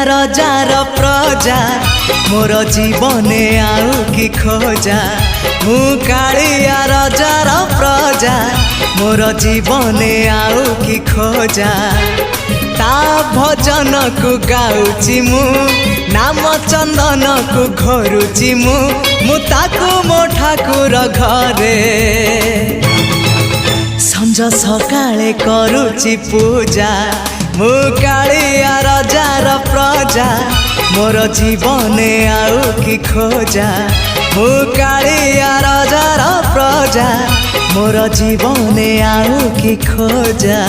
रजार प्रजा मोर जीवने आउ कि खोजा मु कालिया रजार प्रजा मोर जीवने आउ कि खोजा ता भजन को गाउची मु नाम चंदन को घोरुची मु ताकू मो ठाकुर घरे संज सकाळे करूची पूजा मु कालिया रजार प्रजा मोर जीवने आउ कि खोजा मु कालिया रजार प्रजा मोर जीवने आउ कि खोजा।